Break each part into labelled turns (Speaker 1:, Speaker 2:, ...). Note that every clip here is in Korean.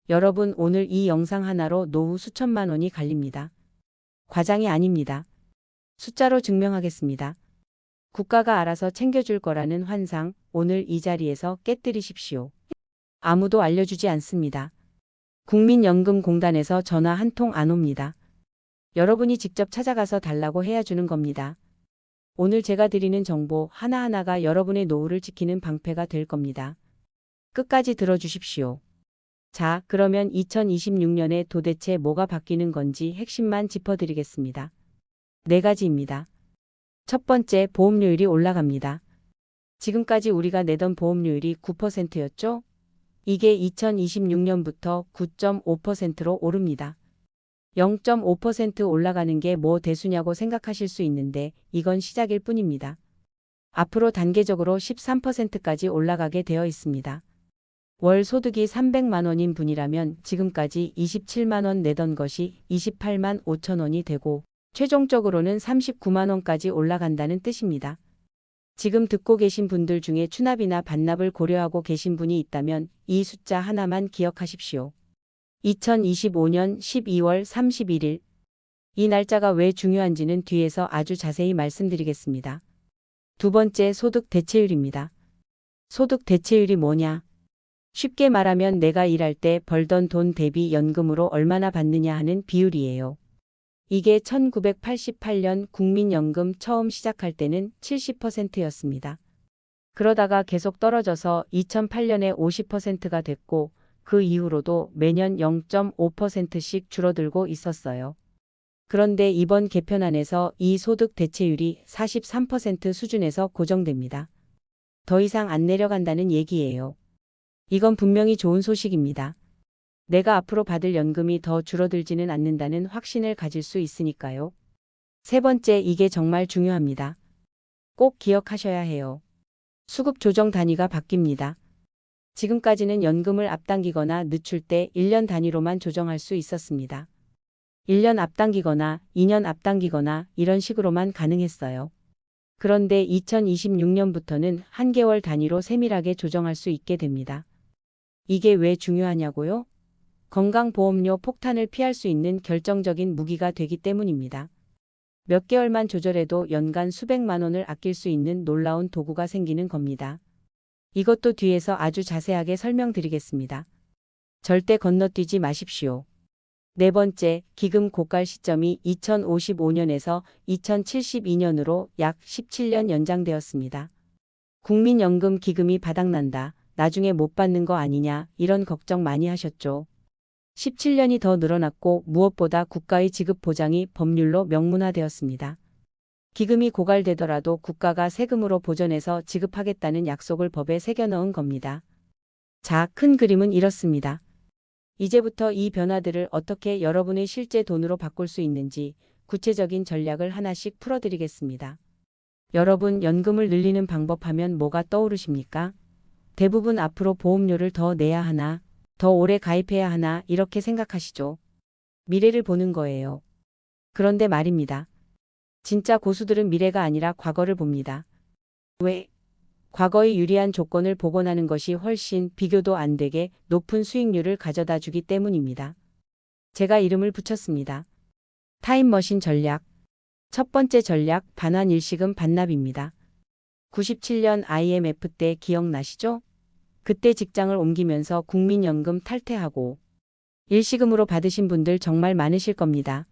Speaker 1: 여러분, 오늘 이 영상 하나로 노후 수천만 원이 갈립니다. 과장이 아닙니다. 숫자로 증명하겠습니다. 국가가 알아서 챙겨줄 거라는 환상, 오늘 이 자리에서 깨뜨리십시오. 아무도 알려주지 않습니다. 국민연금공단에서 전화 한 통 안 옵니다. 여러분이 직접 찾아가서 달라고 해야 주는 겁니다. 오늘 제가 드리는 정보 하나하나가 여러분의 노후를 지키는 방패가 될 겁니다. 끝까지 들어주십시오. 자, 그러면 2026년에 도대체 뭐가 바뀌는 건지 핵심만 짚어드리겠습니다. 4가지입니다. 첫 번째, 보험료율이 올라갑니다. 지금까지 우리가 내던 보험료율이 9%였죠? 이게 2026년부터 9.5%로 오릅니다. 0.5% 올라가는 게 뭐 대수냐고 생각하실 수 있는데 이건 시작일 뿐입니다. 앞으로 단계적으로 13%까지 올라가게 되어 있습니다. 월 소득이 300만 원인 분이라면 지금까지 27만 원 내던 것이 28만 5천 원이 되고 최종적으로는 39만 원까지 올라간다는 뜻입니다. 지금 듣고 계신 분들 중에 추납이나 반납을 고려하고 계신 분이 있다면 이 숫자 하나만 기억하십시오. 2025년 12월 31일. 이 날짜가 왜 중요한지는 뒤에서 아주 자세히 말씀드리겠습니다. 두 번째, 소득 대체율입니다. 소득 대체율이 뭐냐? 쉽게 말하면 내가 일할 때 벌던 돈 대비 연금으로 얼마나 받느냐 하는 비율이에요. 이게 1988년 국민연금 처음 시작할 때는 70%였습니다. 그러다가 계속 떨어져서 2008년에 50%가 됐고 그 이후로도 매년 0.5%씩 줄어들고 있었어요. 그런데 이번 개편안에서 이 소득 대체율이 43% 수준에서 고정됩니다. 더 이상 안 내려간다는 얘기예요. 이건 분명히 좋은 소식입니다. 내가 앞으로 받을 연금이 더 줄어들지는 않는다는 확신을 가질 수 있으니까요. 세 번째, 이게 정말 중요합니다. 꼭 기억하셔야 해요. 수급 조정 단위가 바뀝니다. 지금까지는 연금을 앞당기거나 늦출 때 1년 단위로만 조정할 수 있었습니다. 1년 앞당기거나 2년 앞당기거나 이런 식으로만 가능했어요. 그런데 2026년부터는 한 개월 단위로 세밀하게 조정할 수 있게 됩니다. 이게 왜 중요하냐고요? 건강보험료 폭탄을 피할 수 있는 결정적인 무기가 되기 때문입니다. 몇 개월만 조절해도 연간 수백만 원을 아낄 수 있는 놀라운 도구가 생기는 겁니다. 이것도 뒤에서 아주 자세하게 설명드리겠습니다. 절대 건너뛰지 마십시오. 네 번째, 기금 고갈 시점이 2055년에서 2072년으로 약 17년 연장되었습니다. 국민연금 기금이 바닥난다, 나중에 못 받는 거 아니냐, 이런 걱정 많이 하셨죠. 17년이 더 늘어났고 무엇보다 국가의 지급 보장이 법률로 명문화되었습니다. 기금이 고갈되더라도 국가가 세금으로 보전해서 지급하겠다는 약속을 법에 새겨넣은 겁니다. 자, 큰 그림은 이렇습니다. 이제부터 이 변화들을 어떻게 여러분의 실제 돈으로 바꿀 수 있는지 구체적인 전략을 하나씩 풀어드리겠습니다. 여러분, 연금을 늘리는 방법 하면 뭐가 떠오르십니까? 대부분 앞으로 보험료를 더 내야 하나, 더 오래 가입해야 하나 이렇게 생각하시죠. 미래를 보는 거예요. 그런데 말입니다. 진짜 고수들은 미래가 아니라 과거를 봅니다. 왜? 과거의 유리한 조건을 복원하는 것이 훨씬 비교도 안 되게 높은 수익률을 가져다 주기 때문입니다. 제가 이름을 붙였습니다. 타임머신 전략. 첫 번째 전략, 반환 일시금 반납입니다. 97년 IMF 때 기억나시죠? 그때 직장을 옮기면서 국민연금 탈퇴하고 일시금으로 받으신 분들 정말 많으실 겁니다.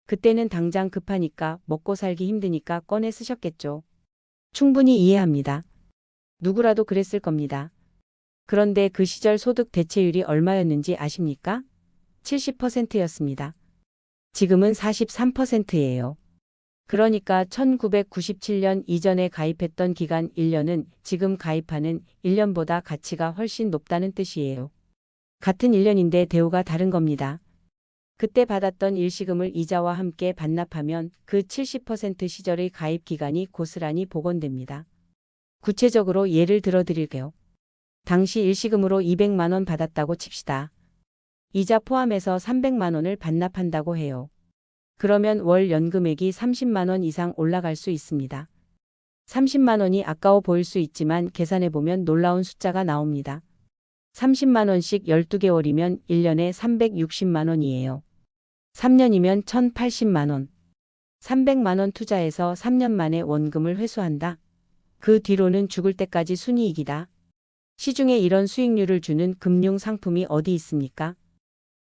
Speaker 1: 그때는 당장 급하니까 먹고 살기 힘드니까 꺼내 쓰셨겠죠. 충분히 이해합니다. 누구라도 그랬을 겁니다. 그런데 그 시절 소득 대체율이 얼마였는지 아십니까? 70%였습니다. 지금은 43%예요. 그러니까 1997년 이전에 가입했던 기간 1년은 지금 가입하는 1년보다 가치가 훨씬 높다는 뜻이에요. 같은 1년인데 대우가 다른 겁니다. 그때 받았던 일시금을 이자와 함께 반납하면 그 70% 시절의 가입 기간이 고스란히 복원됩니다. 구체적으로 예를 들어 드릴게요. 당시 일시금으로 200만 원 받았다고 칩시다. 이자 포함해서 300만 원을 반납한다고 해요. 그러면 월 연금액이 30만 원 이상 올라갈 수 있습니다. 30만 원이 아까워 보일 수 있지만 계산해보면 놀라운 숫자가 나옵니다. 30만 원씩 12개월이면 1년에 360만 원이에요. 3년이면 1,080만 원. 300만 원 투자해서 3년 만에 원금을 회수한다. 그 뒤로는 죽을 때까지 순이익이다. 시중에 이런 수익률을 주는 금융 상품이 어디 있습니까?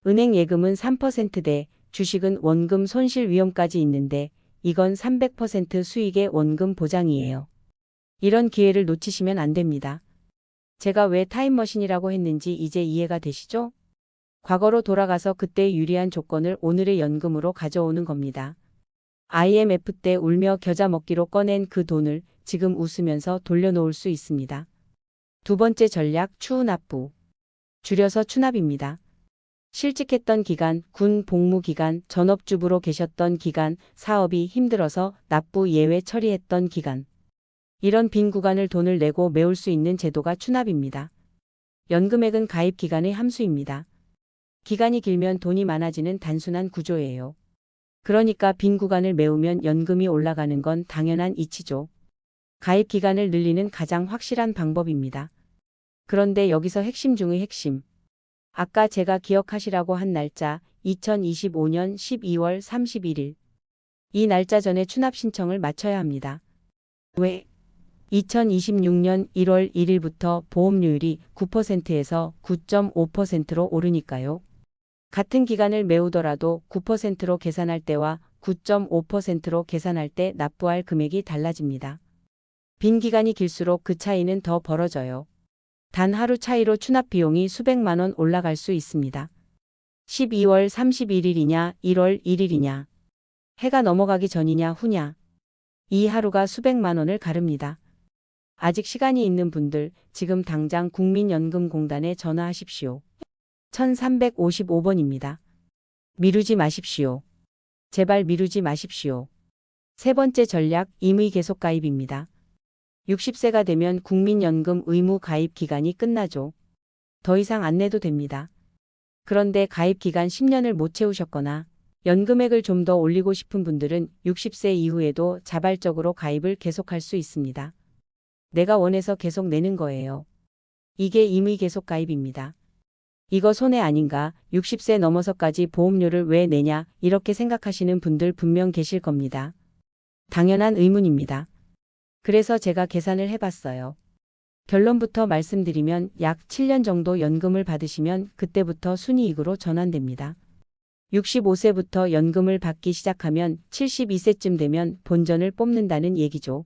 Speaker 1: 은행 예금은 3%대, 주식은 원금 손실 위험까지 있는데 이건 300% 수익의 원금 보장이에요. 이런 기회를 놓치시면 안 됩니다. 제가 왜 타임머신이라고 했는지 이제 이해가 되시죠? 과거로 돌아가서 그때의 유리한 조건을 오늘의 연금으로 가져오는 겁니다. IMF 때 울며 겨자 먹기로 꺼낸 그 돈을 지금 웃으면서 돌려놓을 수 있습니다. 두 번째 전략, 추납부. 줄여서 추납입니다. 실직했던 기간, 군 복무 기간, 전업주부로 계셨던 기간, 사업이 힘들어서 납부 예외 처리했던 기간. 이런 빈 구간을 돈을 내고 메울 수 있는 제도가 추납입니다. 연금액은 가입 기간의 함수입니다. 기간이 길면 돈이 많아지는 단순한 구조예요. 그러니까 빈 구간을 메우면 연금이 올라가는 건 당연한 이치죠. 가입 기간을 늘리는 가장 확실한 방법입니다. 그런데 여기서 핵심 중의 핵심. 아까 제가 기억하시라고 한 날짜 2025년 12월 31일. 이 날짜 전에 추납 신청을 마쳐야 합니다. 왜? 2026년 1월 1일부터 보험료율이 9%에서 9.5%로 오르니까요. 같은 기간을 메우더라도 9%로 계산할 때와 9.5%로 계산할 때 납부할 금액이 달라집니다. 빈 기간이 길수록 그 차이는 더 벌어져요. 단 하루 차이로 추납 비용이 수백만 원 올라갈 수 있습니다. 12월 31일이냐 1월 1일이냐. 해가 넘어가기 전이냐 후냐. 이 하루가 수백만 원을 가릅니다. 아직 시간이 있는 분들 지금 당장 국민연금공단에 전화하십시오. 1355번입니다. 미루지 마십시오. 제발 미루지 마십시오. 세 번째 전략, 임의 계속 가입입니다. 60세가 되면 국민연금 의무 가입 기간이 끝나죠. 더 이상 안 내도 됩니다. 그런데 가입 기간 10년을 못 채우셨거나 연금액을 좀 더 올리고 싶은 분들은 60세 이후에도 자발적으로 가입을 계속할 수 있습니다. 내가 원해서 계속 내는 거예요. 이게 임의 계속 가입입니다. 이거 손해 아닌가? 60세 넘어서까지 보험료를 왜 내냐? 이렇게 생각하시는 분들 분명 계실 겁니다. 당연한 의문입니다. 그래서 제가 계산을 해봤어요. 결론부터 말씀드리면 약 7년 정도 연금을 받으시면 그때부터 순이익으로 전환됩니다. 65세부터 연금을 받기 시작하면 72세쯤 되면 본전을 뽑는다는 얘기죠.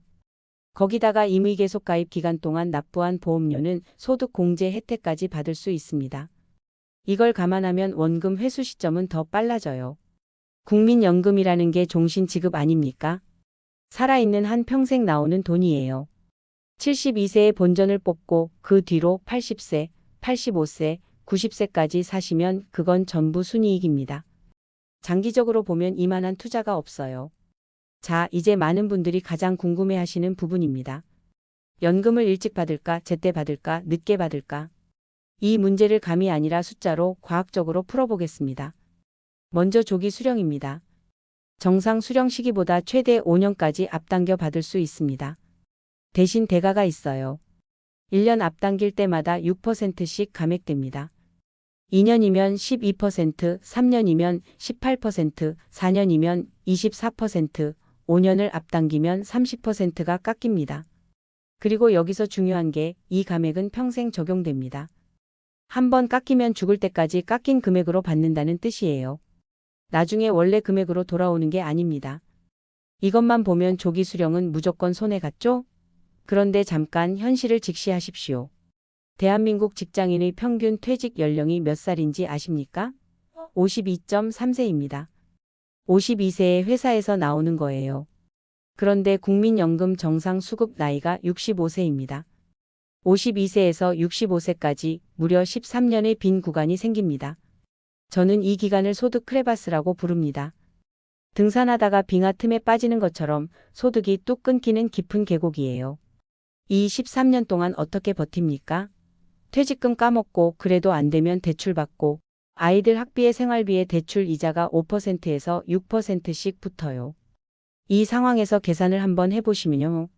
Speaker 1: 거기다가 임의 계속 가입 기간 동안 납부한 보험료는 소득 공제 혜택까지 받을 수 있습니다. 이걸 감안하면 원금 회수 시점은 더 빨라져요. 국민연금이라는 게 종신 지급 아닙니까? 살아있는 한 평생 나오는 돈이에요. 72세에 본전을 뽑고 그 뒤로 80세, 85세, 90세까지 사시면 그건 전부 순이익입니다. 장기적으로 보면 이만한 투자가 없어요. 자, 이제 많은 분들이 가장 궁금해하시는 부분입니다. 연금을 일찍 받을까, 제때 받을까, 늦게 받을까? 이 문제를 감이 아니라 숫자로 과학적으로 풀어보겠습니다. 먼저 조기 수령입니다. 정상 수령 시기보다 최대 5년까지 앞당겨 받을 수 있습니다. 대신 대가가 있어요. 1년 앞당길 때마다 6%씩 감액됩니다. 2년이면 12%, 3년이면 18%, 4년이면 24%, 5년을 앞당기면 30%가 깎입니다. 그리고 여기서 중요한 게 이 감액은 평생 적용됩니다. 한 번 깎이면 죽을 때까지 깎인 금액으로 받는다는 뜻이에요. 나중에 원래 금액으로 돌아오는 게 아닙니다. 이것만 보면 조기 수령은 무조건 손해 같죠? 그런데 잠깐 현실을 직시하십시오. 대한민국 직장인의 평균 퇴직 연령이 몇 살인지 아십니까? 52.3세입니다. 52세에 회사에서 나오는 거예요. 그런데 국민연금 정상 수급 나이가 65세입니다. 52세에서 65세까지 무려 13년의 빈 구간이 생깁니다. 저는 이 기간을 소득 크레바스라고 부릅니다. 등산하다가 빙하 틈에 빠지는 것처럼 소득이 뚝 끊기는 깊은 계곡이에요. 이 13년 동안 어떻게 버팁니까? 퇴직금 까먹고 그래도 안 되면 대출 받고 아이들 학비에 생활비에 대출 이자가 5%에서 6%씩 붙어요. 이 상황에서 계산을 한번 해보시면요.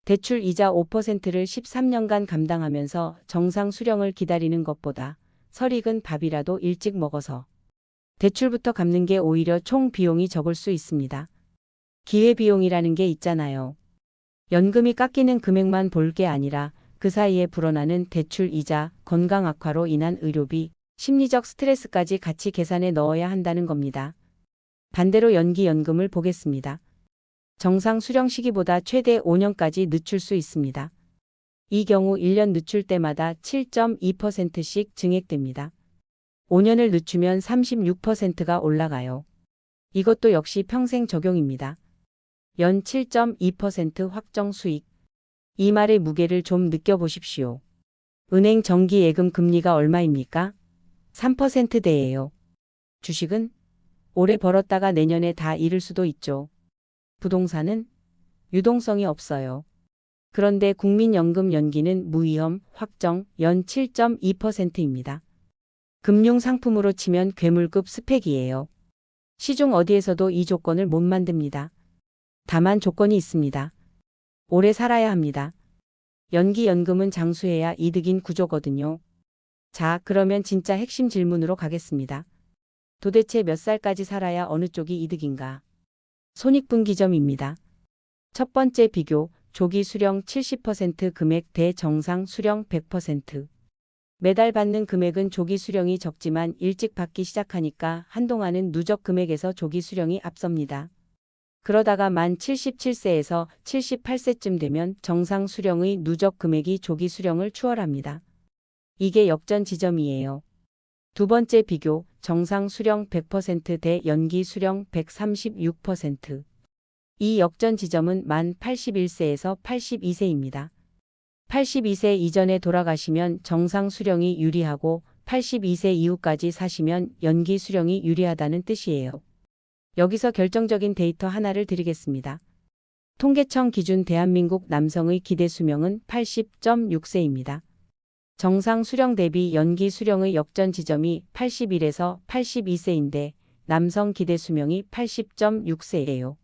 Speaker 1: 대출 이자 5%를 13년간 감당하면서 정상 수령을 기다리는 것보다 설익은 밥이라도 일찍 먹어서 대출부터 갚는 게 오히려 총 비용이 적을 수 있습니다. 기회비용이라는 게 있잖아요. 연금이 깎이는 금액만 볼 게 아니라 그 사이에 불어나는 대출 이자, 건강 악화로 인한 의료비, 심리적 스트레스까지 같이 계산에 넣어야 한다는 겁니다. 반대로 연기연금을 보겠습니다. 정상 수령 시기보다 최대 5년까지 늦출 수 있습니다. 이 경우 1년 늦출 때마다 7.2%씩 증액됩니다. 5년을 늦추면 36%가 올라가요. 이것도 역시 평생 적용입니다. 연 7.2% 확정 수익. 이 말의 무게를 좀 느껴보십시오. 은행 정기 예금 금리가 얼마입니까? 3%대예요. 주식은 올해 벌었다가 내년에 다 잃을 수도 있죠. 부동산은 유동성이 없어요. 그런데 국민연금 연기는 무위험, 확정, 연 7.2%입니다. 금융상품으로 치면 괴물급 스펙이에요. 시중 어디에서도 이 조건을 못 만듭니다. 다만 조건이 있습니다. 오래 살아야 합니다. 연기연금은 장수해야 이득인 구조거든요. 자, 그러면 진짜 핵심 질문으로 가겠습니다. 도대체 몇 살까지 살아야 어느 쪽이 이득인가? 손익분기점입니다. 첫 번째 비교, 조기 수령 70% 금액 대 정상 수령 100%. 매달 받는 금액은 조기 수령이 적지만 일찍 받기 시작하니까 한동안은 누적 금액에서 조기 수령이 앞섭니다. 그러다가 만 77세에서 78세쯤 되면 정상 수령의 누적 금액이 조기 수령을 추월합니다. 이게 역전 지점이에요. 두 번째 비교, 정상 수령 100% 대 연기 수령 136%. 이 역전 지점은 만 81세에서 82세입니다. 82세 이전에 돌아가시면 정상 수령이 유리하고 82세 이후까지 사시면 연기 수령이 유리하다는 뜻이에요. 여기서 결정적인 데이터 하나를 드리겠습니다. 통계청 기준 대한민국 남성의 기대 수명은 80.6세입니다. 정상 수령 대비 연기 수령의 역전 지점이 81에서 82세인데 남성 기대 수명이 80.6세예요.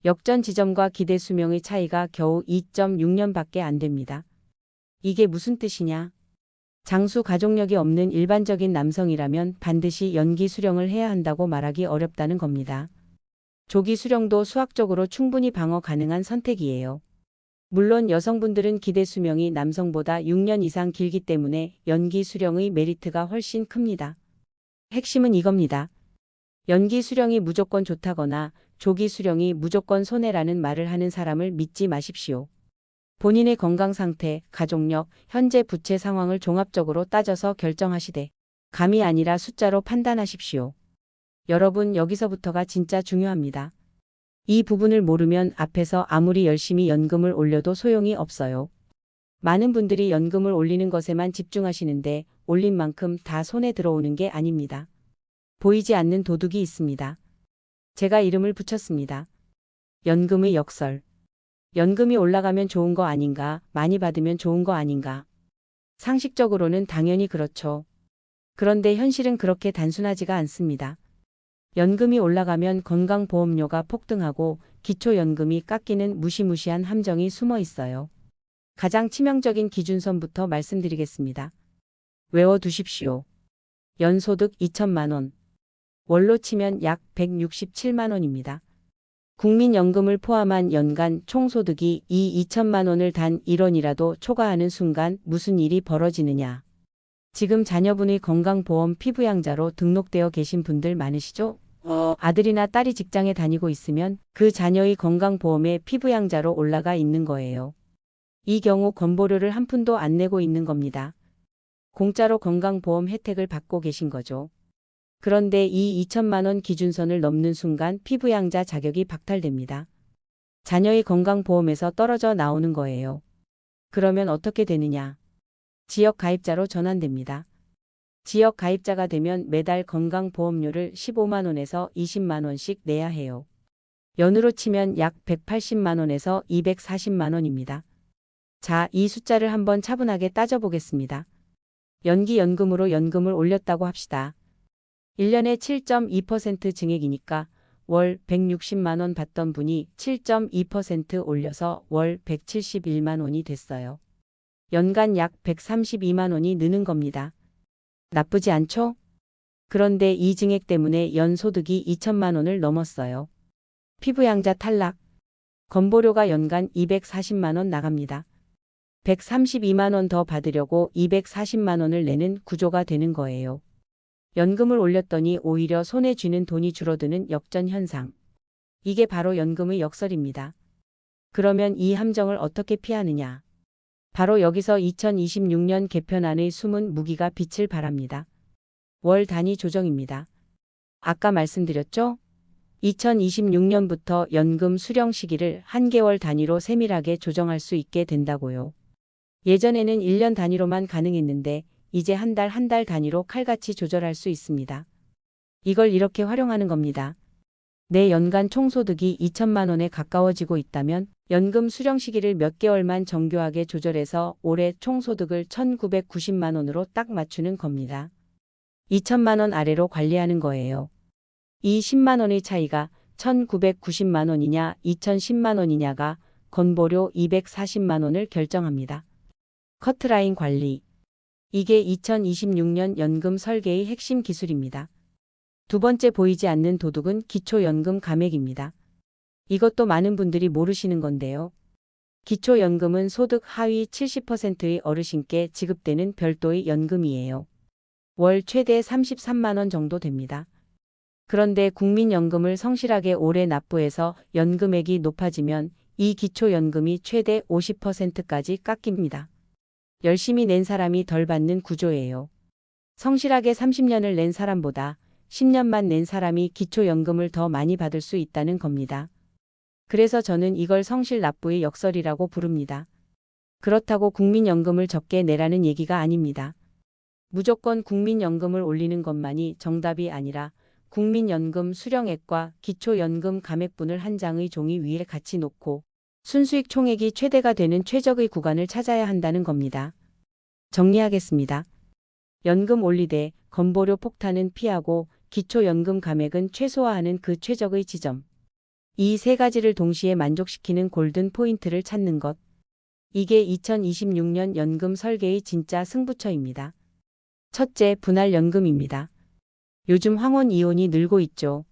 Speaker 1: 역전 지점과 기대 수명의 차이가 겨우 2.6년밖에 안 됩니다. 이게 무슨 뜻이냐? 장수 가족력이 없는 일반적인 남성이라면 반드시 연기 수령을 해야 한다고 말하기 어렵다는 겁니다. 조기 수령도 수학적으로 충분히 방어 가능한 선택이에요. 물론 여성분들은 기대 수명이 남성보다 6년 이상 길기 때문에 연기 수령의 메리트가 훨씬 큽니다. 핵심은 이겁니다. 연기 수령이 무조건 좋다거나 조기 수령이 무조건 손해라는 말을 하는 사람을 믿지 마십시오. 본인의 건강 상태, 가족력, 현재 부채 상황을 종합적으로 따져서 결정하시되 감이 아니라 숫자로 판단하십시오. 여러분, 여기서부터가 진짜 중요합니다. 이 부분을 모르면 앞에서 아무리 열심히 연금을 올려도 소용이 없어요. 많은 분들이 연금을 올리는 것에만 집중하시는데 올린 만큼 다 손에 들어오는 게 아닙니다. 보이지 않는 도둑이 있습니다. 제가 이름을 붙였습니다. 연금의 역설. 연금이 올라가면 좋은 거 아닌가, 많이 받으면 좋은 거 아닌가. 상식적으로는 당연히 그렇죠. 그런데 현실은 그렇게 단순하지가 않습니다. 연금이 올라가면 건강보험료가 폭등하고 기초연금이 깎이는 무시무시한 함정이 숨어 있어요. 가장 치명적인 기준선부터 말씀드리겠습니다. 외워두십시오. 연소득 2천만 원. 월로 치면 약 167만 원입니다. 국민연금을 포함한 연간 총소득이 이 2천만 원을 단 1원이라도 초과하는 순간 무슨 일이 벌어지느냐. 지금 자녀분의 건강보험 피부양자로 등록되어 계신 분들 많으시죠? 아들이나 딸이 직장에 다니고 있으면 그 자녀의 건강보험에 피부양자로 올라가 있는 거예요. 이 경우 건보료를 한 푼도 안 내고 있는 겁니다. 공짜로 건강보험 혜택을 받고 계신 거죠. 그런데 이 2천만 원 기준선을 넘는 순간 피부양자 자격이 박탈됩니다. 자녀의 건강보험에서 떨어져 나오는 거예요. 그러면 어떻게 되느냐? 지역 가입자로 전환됩니다. 지역 가입자가 되면 매달 건강보험료를 15만 원에서 20만 원씩 내야 해요. 연으로 치면 약 180만 원에서 240만 원입니다. 자, 이 숫자를 한번 차분하게 따져보겠습니다. 연기연금으로 연금을 올렸다고 합시다. 1년에 7.2% 증액이니까 월 160만 원 받던 분이 7.2% 올려서 월 171만 원이 됐어요. 연간 약 132만 원이 느는 겁니다. 나쁘지 않죠? 그런데 이 증액 때문에 연소득이 2천만 원을 넘었어요. 피부양자 탈락. 건보료가 연간 240만 원 나갑니다. 132만 원 더 받으려고 240만 원을 내는 구조가 되는 거예요. 연금을 올렸더니 오히려 손에 쥐는 돈이 줄어드는 역전 현상. 이게 바로 연금의 역설입니다. 그러면 이 함정을 어떻게 피하느냐? 바로 여기서 2026년 개편안의 숨은 무기가 빛을 발합니다. 월 단위 조정입니다. 아까 말씀드렸죠? 2026년부터 연금 수령 시기를 한 개월 단위로 세밀하게 조정할 수 있게 된다고요. 예전에는 1년 단위로만 가능했는데 이제 한 달 단위로 칼같이 조절할 수 있습니다. 이걸 이렇게 활용하는 겁니다. 내 연간 총소득이 2천만 원에 가까워지고 있다면 연금 수령 시기를 몇 개월만 정교하게 조절해서 올해 총소득을 1,990만 원으로 딱 맞추는 겁니다. 2천만 원 아래로 관리하는 거예요. 이 10만 원의 차이가 1,990만 원이냐 2,010만 원이냐가 건보료 240만 원을 결정합니다. 커트라인 관리. 이게 2026년 연금 설계의 핵심 기술입니다. 두 번째 보이지 않는 도둑은 기초연금 감액입니다. 이것도 많은 분들이 모르시는 건데요. 기초연금은 소득 하위 70%의 어르신께 지급되는 별도의 연금이에요. 월 최대 33만 원 정도 됩니다. 그런데 국민연금을 성실하게 오래 납부해서 연금액이 높아지면 이 기초연금이 최대 50%까지 깎입니다. 열심히 낸 사람이 덜 받는 구조예요. 성실하게 30년을 낸 사람보다 10년만 낸 사람이 기초연금을 더 많이 받을 수 있다는 겁니다. 그래서 저는 이걸 성실 납부의 역설이라고 부릅니다. 그렇다고 국민연금을 적게 내라는 얘기가 아닙니다. 무조건 국민연금을 올리는 것만이 정답이 아니라 국민연금 수령액과 기초연금 감액분을 한 장의 종이 위에 같이 놓고 순수익 총액이 최대가 되는 최적의 구간을 찾아야 한다는 겁니다. 정리하겠습니다. 연금 올리되 건보료 폭탄은 피하고 기초연금 감액은 최소화하는 그 최적의 지점. 이 세 가지를 동시에 만족시키는 골든 포인트를 찾는 것. 이게 2026년 연금 설계의 진짜 승부처입니다. 첫째, 분할연금입니다. 요즘 황혼 이혼이 늘고 있죠.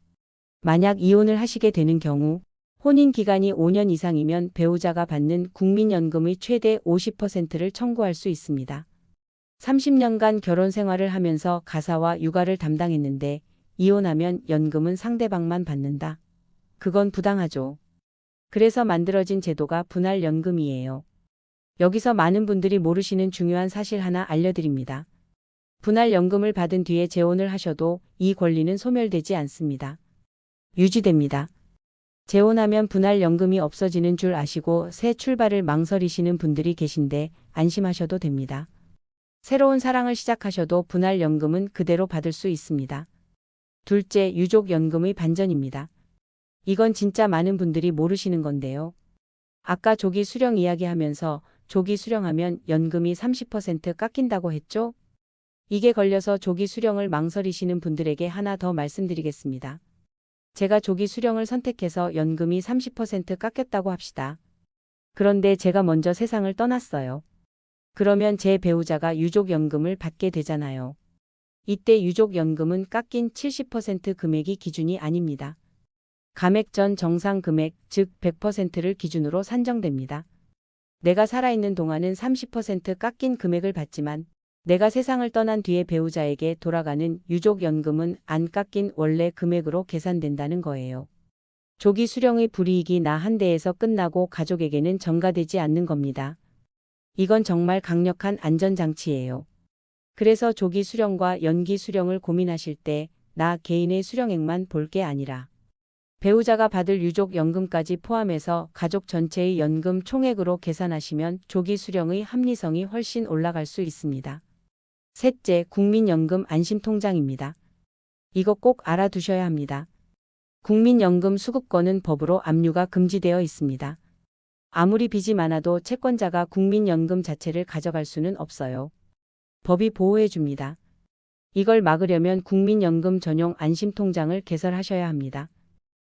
Speaker 1: 만약 이혼을 하시게 되는 경우 혼인 기간이 5년 이상이면 배우자가 받는 국민연금의 최대 50%를 청구할 수 있습니다. 30년간 결혼 생활을 하면서 가사와 육아를 담당했는데 이혼하면 연금은 상대방만 받는다. 그건 부당하죠. 그래서 만들어진 제도가 분할연금이에요. 여기서 많은 분들이 모르시는 중요한 사실 하나 알려드립니다. 분할연금을 받은 뒤에 재혼을 하셔도 이 권리는 소멸되지 않습니다. 유지됩니다. 재혼하면 분할연금이 없어지는 줄 아시고 새 출발을 망설이시는 분들이 계신데 안심하셔도 됩니다. 새로운 사랑을 시작하셔도 분할연금은 그대로 받을 수 있습니다. 둘째, 유족연금의 반전입니다. 이건 진짜 많은 분들이 모르시는 건데요. 아까 조기 수령 이야기하면서 조기 수령하면 연금이 30% 깎인다고 했죠? 이게 걸려서 조기 수령을 망설이시는 분들에게 하나 더 말씀드리겠습니다. 제가 조기 수령을 선택해서 연금이 30% 깎였다고 합시다. 그런데 제가 먼저 세상을 떠났어요. 그러면 제 배우자가 유족연금을 받게 되잖아요. 이때 유족연금은 깎인 70% 금액이 기준이 아닙니다. 감액 전 정상 금액, 즉 100%를 기준으로 산정됩니다. 내가 살아있는 동안은 30% 깎인 금액을 받지만 내가 세상을 떠난 뒤에 배우자에게 돌아가는 유족연금은 안 깎인 원래 금액으로 계산된다는 거예요. 조기 수령의 불이익이 나 한 대에서 끝나고 가족에게는 전가되지 않는 겁니다. 이건 정말 강력한 안전장치예요. 그래서 조기 수령과 연기 수령을 고민하실 때 나 개인의 수령액만 볼 게 아니라 배우자가 받을 유족연금까지 포함해서 가족 전체의 연금 총액으로 계산하시면 조기 수령의 합리성이 훨씬 올라갈 수 있습니다. 셋째, 국민연금 안심통장입니다. 이거 꼭 알아두셔야 합니다. 국민연금 수급권은 법으로 압류가 금지되어 있습니다. 아무리 빚이 많아도 채권자가 국민연금 자체를 가져갈 수는 없어요. 법이 보호해 줍니다. 이걸 막으려면 국민연금 전용 안심통장을 개설하셔야 합니다.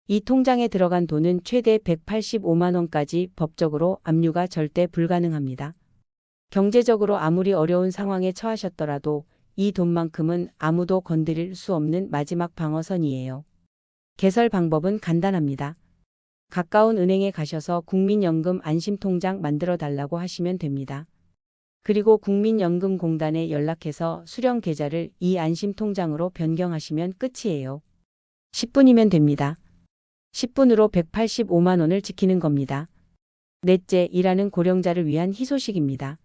Speaker 1: 이 통장에 들어간 돈은 최대 185만 원까지 법적으로 압류가 절대 불가능합니다. 경제적으로 아무리 어려운 상황에 처하셨더라도 이 돈만큼은 아무도 건드릴 수 없는 마지막 방어선이에요. 개설 방법은 간단합니다. 가까운 은행에 가셔서 국민연금 안심통장 만들어 달라고 하시면 됩니다. 그리고 국민연금공단에 연락해서 수령 계좌를 이 안심통장으로 변경하시면 끝이에요. 10분이면 됩니다. 10분으로 185만 원을 지키는 겁니다. 넷째, 일하는 고령자를 위한 희소식입니다.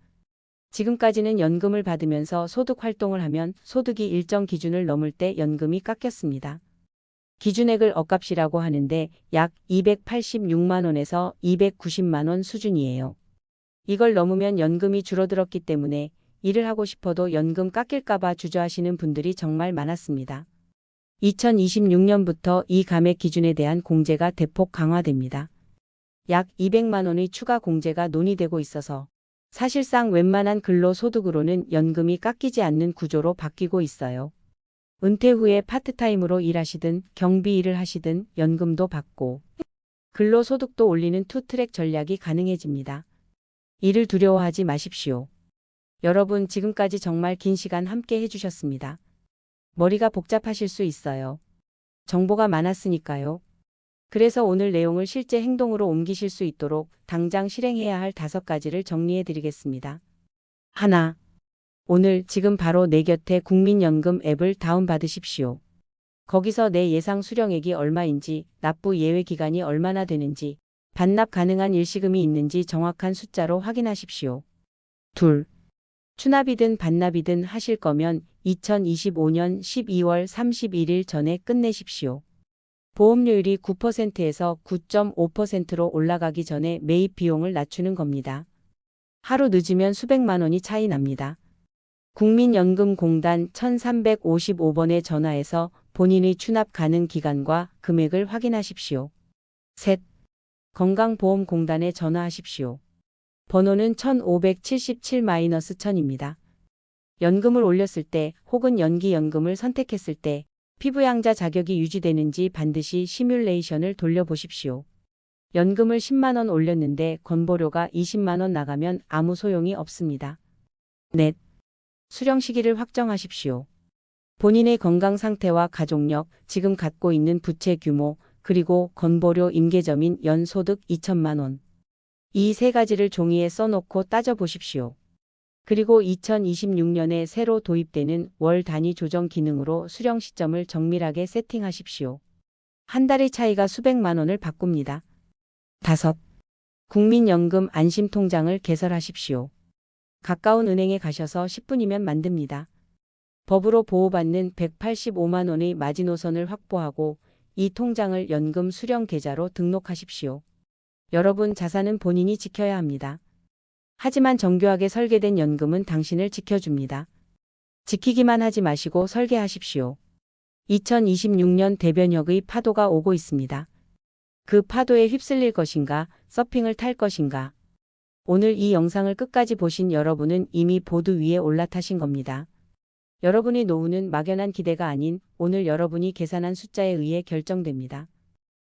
Speaker 1: 지금까지는 연금을 받으면서 소득 활동을 하면 소득이 일정 기준을 넘을 때 연금이 깎였습니다. 기준액을 억값이라고 하는데 약 286만 원에서 290만 원 수준이에요. 이걸 넘으면 연금이 줄어들었기 때문에 일을 하고 싶어도 연금 깎일까봐 주저하시는 분들이 정말 많았습니다. 2026년부터 이 감액 기준에 대한 공제가 대폭 강화됩니다. 약 200만 원의 추가 공제가 논의되고 있어서 사실상 웬만한 근로소득으로는 연금이 깎이지 않는 구조로 바뀌고 있어요. 은퇴 후에 파트타임으로 일하시든 경비 일을 하시든 연금도 받고 근로소득도 올리는 투트랙 전략이 가능해집니다. 이를 두려워하지 마십시오. 여러분, 지금까지 정말 긴 시간 함께 해주셨습니다. 머리가 복잡하실 수 있어요. 정보가 많았으니까요. 그래서 오늘 내용을 실제 행동으로 옮기실 수 있도록 당장 실행해야 할 5가지를 정리해 드리겠습니다. 하나, 오늘 지금 바로 내 곁에 국민연금 앱을 다운받으십시오. 거기서 내 예상 수령액이 얼마인지, 납부 예외 기간이 얼마나 되는지, 반납 가능한 일시금이 있는지 정확한 숫자로 확인하십시오. 둘, 추납이든 반납이든 하실 거면 2025년 12월 31일 전에 끝내십시오. 보험료율이 9%에서 9.5%로 올라가기 전에 매입 비용을 낮추는 겁니다. 하루 늦으면 수백만 원이 차이 납니다. 국민연금공단 1355번에 전화해서 본인의 추납 가능 기간과 금액을 확인하십시오. 셋, 건강보험공단에 전화하십시오. 번호는 1577-1000입니다. 연금을 올렸을 때 혹은 연기연금을 선택했을 때 피부양자 자격이 유지되는지 반드시 시뮬레이션을 돌려보십시오. 연금을 10만 원 올렸는데 건보료가 20만 원 나가면 아무 소용이 없습니다. 넷, 수령 시기를 확정하십시오. 본인의 건강 상태와 가족력, 지금 갖고 있는 부채 규모, 그리고 건보료 임계점인 연소득 2천만 원. 이 3가지를 종이에 써놓고 따져보십시오. 그리고 2026년에 새로 도입되는 월 단위 조정 기능으로 수령 시점을 정밀하게 세팅하십시오. 한 달의 차이가 수백만 원을 바꿉니다. 5. 국민연금 안심통장을 개설하십시오. 가까운 은행에 가셔서 10분이면 만듭니다. 법으로 보호받는 185만 원의 마지노선을 확보하고 이 통장을 연금 수령 계좌로 등록하십시오. 여러분, 자산은 본인이 지켜야 합니다. 하지만 정교하게 설계된 연금은 당신을 지켜줍니다. 지키기만 하지 마시고 설계하십시오. 2026년 대변혁의 파도가 오고 있습니다. 그 파도에 휩쓸릴 것인가, 서핑을 탈 것인가. 오늘 이 영상을 끝까지 보신 여러분은 이미 보드 위에 올라타신 겁니다. 여러분의 노후는 막연한 기대가 아닌 오늘 여러분이 계산한 숫자에 의해 결정됩니다.